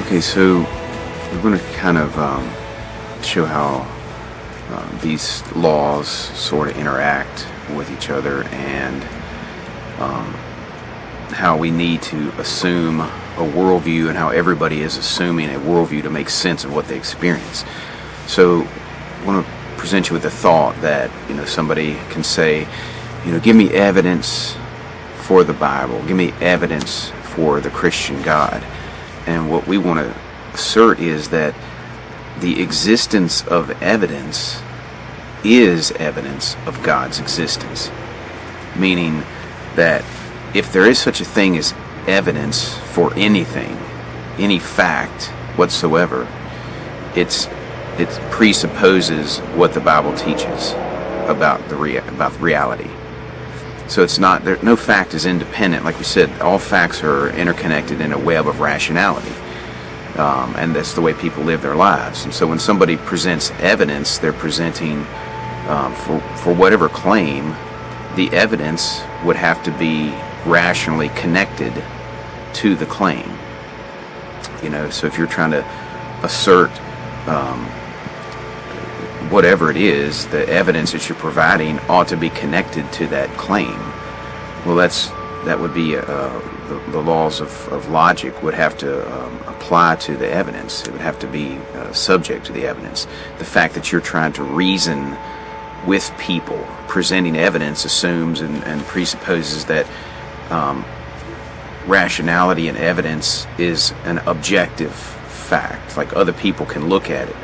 Okay, so we're going to kind of show how these laws sort of interact with each other, and how we need to assume a worldview, and how everybody is assuming a worldview to make sense of what they experience. So I want to present you with the thought that, somebody can say, give me evidence for the Bible, give me evidence for the Christian God. And what we want to assert is that the existence of evidence is evidence of God's existence. Meaning that if there is such a thing as evidence for anything, any fact whatsoever, it presupposes what the Bible teaches about reality. So it's not there. No fact is independent. Like we said, all facts are interconnected in a web of rationality, and that's the way people live their lives. And so when somebody presents evidence, they're presenting for whatever claim. The evidence would have to be rationally connected to the claim. So if you're trying to assert whatever it is, the evidence that you're providing ought to be connected to that claim. Well, that would be the laws of logic would have to apply to the evidence. It would have to be subject to the evidence. The fact that you're trying to reason with people, presenting evidence, assumes and presupposes that rationality and evidence is an objective fact. Like other people can look at it.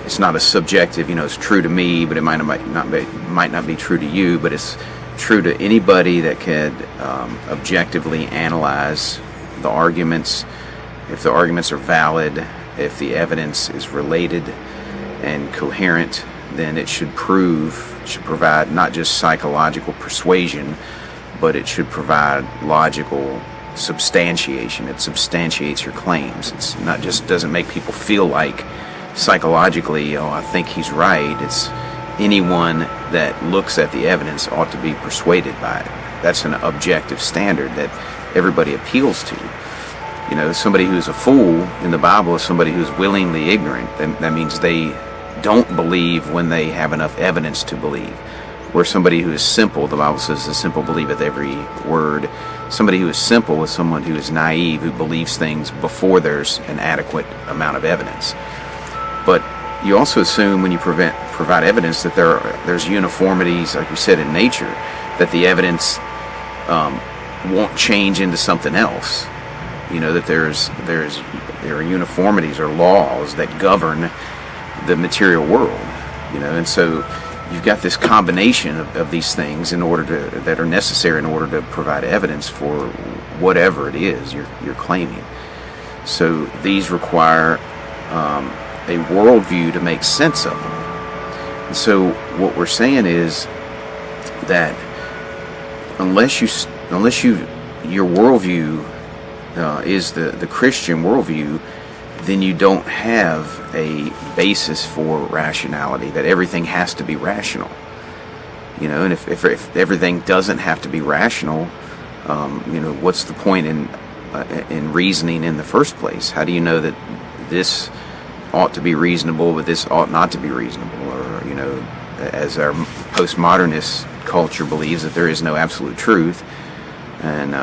It's not a subjective, it's true to me, but it might not be true to you, but it's true to anybody that could objectively analyze the arguments. If the arguments are valid, if the evidence is related and coherent, then it should provide not just psychological persuasion, but it should provide logical substantiation. It substantiates your claims. It's not just doesn't make people feel like psychologically, I think he's right. It's anyone that looks at the evidence ought to be persuaded by it. That's an objective standard that everybody appeals to. Somebody who's a fool in the Bible is somebody who's willingly ignorant. That means they don't believe when they have enough evidence to believe. Where somebody who is simple, the Bible says the simple believeth every word. Somebody who is simple is someone who is naive, who believes things before there's an adequate amount of evidence. But you also assume when you provide evidence that there's uniformities, like we said, in nature, that the evidence won't change into something else. That there are uniformities or laws that govern the material world. And so you've got this combination of these things that are necessary in order to provide evidence for whatever it is you're claiming. So these require a worldview to make sense of them. And so what we're saying is that unless your worldview is the Christian worldview, then you don't have a basis for rationality, that everything has to be rational. And if everything doesn't have to be rational, what's the point in reasoning in the first place? How do you know that this ought to be reasonable, but this ought not to be reasonable? Or, as our postmodernist culture believes, that there is no absolute truth, and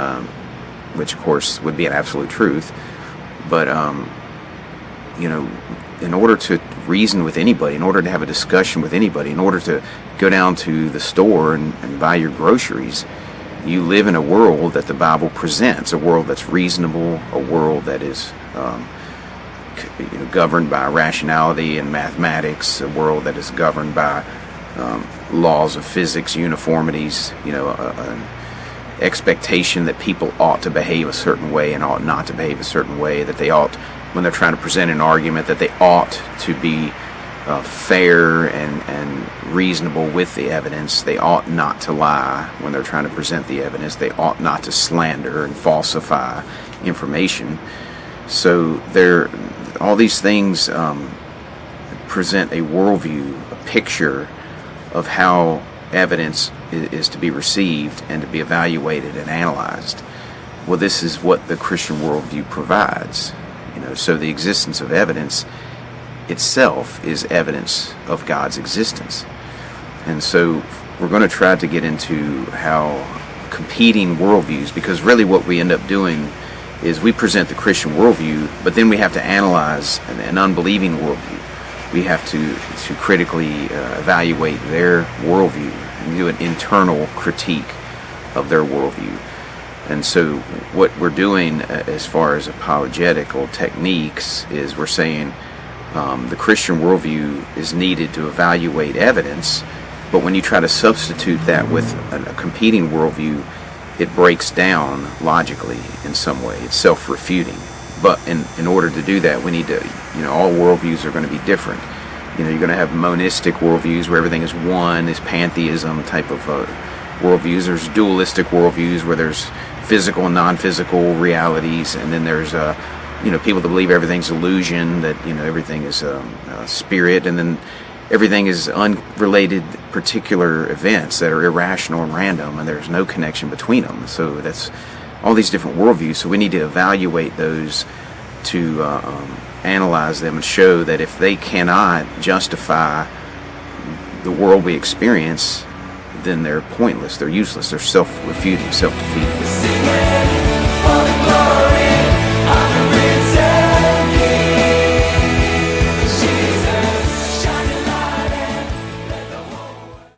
which of course would be an absolute truth. But in order to reason with anybody, in order to have a discussion with anybody, in order to go down to the store and buy your groceries, you live in a world that the Bible presents, a world that's reasonable, a world that is governed by rationality and mathematics, a world that is governed by laws of physics, uniformities, an expectation that people ought to behave a certain way and ought not to behave a certain way, that they ought, when they're trying to present an argument, that they ought to be fair and reasonable with the evidence. They ought not to lie when they're trying to present the evidence. They ought not to slander and falsify information. So all these things present a worldview, a picture of how evidence is to be received and to be evaluated and analyzed. Well, this is what the Christian worldview provides. So the existence of evidence itself is evidence of God's existence. And so we're going to try to get into how competing worldviews, because really what we end up doing is we present the Christian worldview, but then we have to analyze an unbelieving worldview. We have to critically evaluate their worldview and do an internal critique of their worldview. And so what we're doing as far as apologetical techniques is we're saying the Christian worldview is needed to evaluate evidence, but when you try to substitute that with a competing worldview, it breaks down logically in some way. It's self-refuting. But in order to do that, we need to, all worldviews are going to be different. You're going to have monistic worldviews where everything is one, is pantheism type of worldviews. There's dualistic worldviews where there's physical and non-physical realities, and then there's people that believe everything's illusion, that everything is spirit, and then everything is unrelated particular events that are irrational and random, and there's no connection between them. So that's all these different worldviews. So we need to evaluate those to analyze them and show that if they cannot justify the world we experience, then they're pointless, they're useless, they're self-refuting, self-defeating.